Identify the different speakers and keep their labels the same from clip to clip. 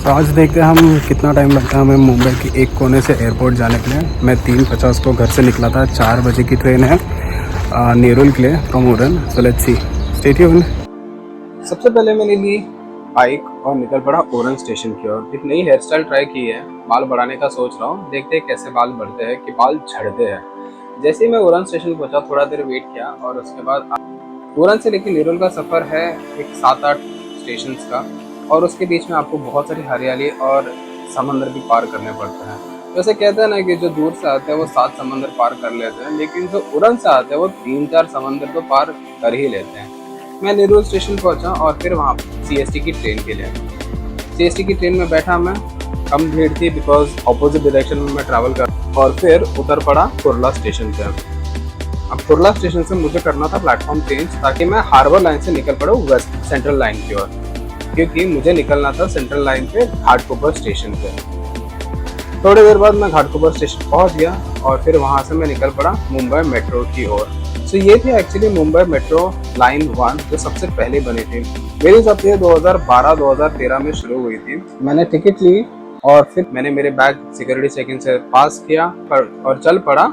Speaker 1: तो आज देखते हैं हम कितना टाइम लगता है हमें मुंबई के एक कोने से एयरपोर्ट जाने के लिए। मैं 3:50 को घर से निकला था, 4 बजे की ट्रेन है नेरुल के लिए फ्रॉम उड़न। So let's see, stay tuned. सबसे पहले मैंने ली बाइक और निकल पड़ा उड़न स्टेशन की ओर। एक नई हेयर स्टाइल ट्राई की है, बाल बढ़ाने का सोच रहा हूँ, देखते हैं कैसे बाल बढ़ते हैं कि बाल झड़ते हैं। जैसे ही मैं उड़न स्टेशन पहुंचा, थोड़ा देर वेट किया और उसके बाद उड़न से लेकर नेरुल का सफ़र है एक 7-8 स्टेशन का, और उसके बीच में आपको बहुत सारी हरियाली और समंदर भी पार करने पड़ते हैं। वैसे कहते हैं ना कि जो दूर से आते हैं वो 7 समंदर पार कर लेते हैं, लेकिन जो उड़न से आते हैं वो 3-4 समंदर तो पार कर ही लेते हैं। मैं नेरुल स्टेशन पहुंचा और फिर वहाँ CST की ट्रेन के लिए CST की ट्रेन में बैठा मैं। कम भीड़ थी बिकॉज अपोजिट डायरेक्शन में मैं ट्रैवल कर, और फिर उतर पड़ा कुर्ला स्टेशन पे। अब कुर्ला स्टेशन से मुझे करना था प्लेटफॉर्म चेंज, ताकि मैं हार्बर लाइन से निकल पड़ा वेस्ट सेंट्रल लाइन की ओर, क्योंकि मुझे निकलना था सेंट्रल लाइन पे घाटकोपर स्टेशन पे। थोड़ी देर बाद मैं घाटकोपर स्टेशन पहुंच गया और फिर वहां से मैं निकल पड़ा मुंबई मेट्रो की ओर। तो ये थी एक्चुअली मुंबई मेट्रो लाइन 1, जो सबसे पहले बनी थी। मेरी हिसाब से 2012-2013 में शुरू हुई थी। मैंने टिकट ली और फिर मैंने मेरे बैग सिक्योरिटी चेकिंग से पास किया और चल पड़ा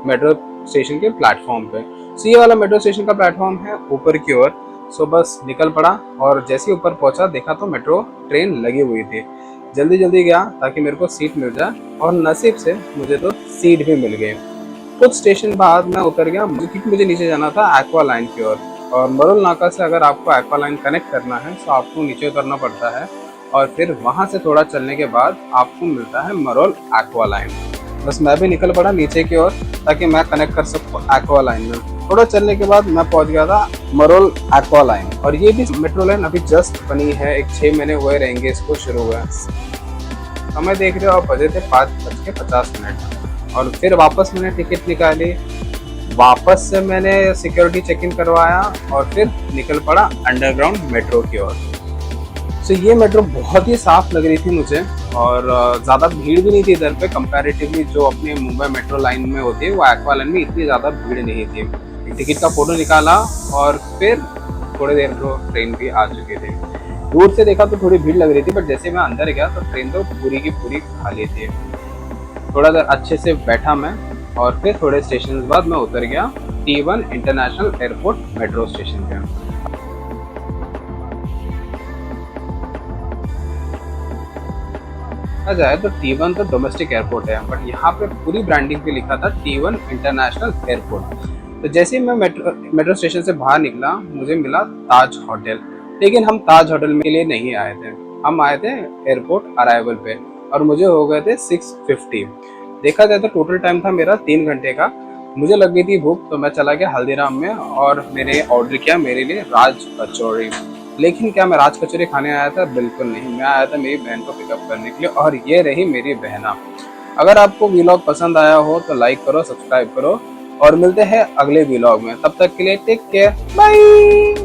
Speaker 1: मेट्रो स्टेशन के प्लेटफॉर्म पे। सो ये वाला मेट्रो स्टेशन का प्लेटफॉर्म है ऊपर की ओर। सो बस निकल पड़ा और जैसे ही ऊपर पहुंचा देखा तो मेट्रो ट्रेन लगी हुई थी। जल्दी जल्दी गया ताकि मेरे को सीट मिल जाए, और नसीब से मुझे तो सीट भी मिल गई। कुछ स्टेशन बाद मैं उतर गया क्योंकि मुझे नीचे जाना था एक्वा लाइन की ओर। और मरोल नाका से अगर आपको एक्वा लाइन कनेक्ट करना है तो आपको नीचे उतरना पड़ता है, और फिर वहां से थोड़ा चलने के बाद आपको मिलता है मरोल एक्वा लाइन। बस मैं भी निकल पड़ा नीचे की ओर ताकि मैं कनेक्ट कर सकूं एक्वा लाइन में। थोड़ा चलने के बाद मैं पहुंच गया था मरोल एक्वा लाइन, और ये भी मेट्रो लाइन अभी जस्ट बनी है, एक 6 महीने हुए रहेंगे इसको शुरू हुए। समय देख रहे हो आप, बजे थे 5:50, और फिर वापस मैंने टिकट निकाली, वापस से मैंने सिक्योरिटी चेक इन करवाया और फिर निकल पड़ा अंडरग्राउंड मेट्रो की ओर। तो ये मेट्रो बहुत ही साफ लग रही थी मुझे, और ज़्यादा भीड़ भी नहीं थी इधर पे कंपैरेटिवली जो अपने मुंबई मेट्रो लाइन में होती है, वो एक्वा लाइन में इतनी ज़्यादा भीड़ नहीं थी। टिकट का फोटो निकाला और फिर थोड़ी देर को ट्रेन भी आ चुकी थी। दूर से देखा तो थोड़ी भीड़ लग रही थी, बट जैसे मैं अंदर गया तो ट्रेन तो पूरी की पूरी खाली थी। थोड़ा देर अच्छे से बैठा मैं और फिर थोड़े स्टेशन बाद मैं उतर गया T1 international airport metro station पे। जाए तो T1 तो डोमेस्टिक एयरपोर्ट है, बट यहाँ पे पूरी ब्रांडिंग पे लिखा था T1 इंटरनेशनल एयरपोर्ट। तो जैसे ही मैं मेट्रो स्टेशन से बाहर निकला मुझे मिला ताज होटल, लेकिन हम ताज होटल के लिए नहीं आए थे, हम आए थे एयरपोर्ट अराइवल पे, और मुझे हो गए थे 6:50। देखा जाए तो टोटल टाइम था मेरा 3 घंटे का। मुझे लग गई थी भूख, तो मैं चला गया हल्दीराम में और मैंने ऑर्डर किया मेरे लिए राज कचौड़ी। लेकिन क्या मैं राज कचौरी खाने आया था? बिल्कुल नहीं, मैं आया था मेरी बहन को पिकअप करने के लिए, और ये रही मेरी बहना। अगर आपको व्लॉग पसंद आया हो तो लाइक करो, सब्सक्राइब करो, और मिलते हैं अगले व्लॉग में। तब तक के लिए टेक केयर, बाय।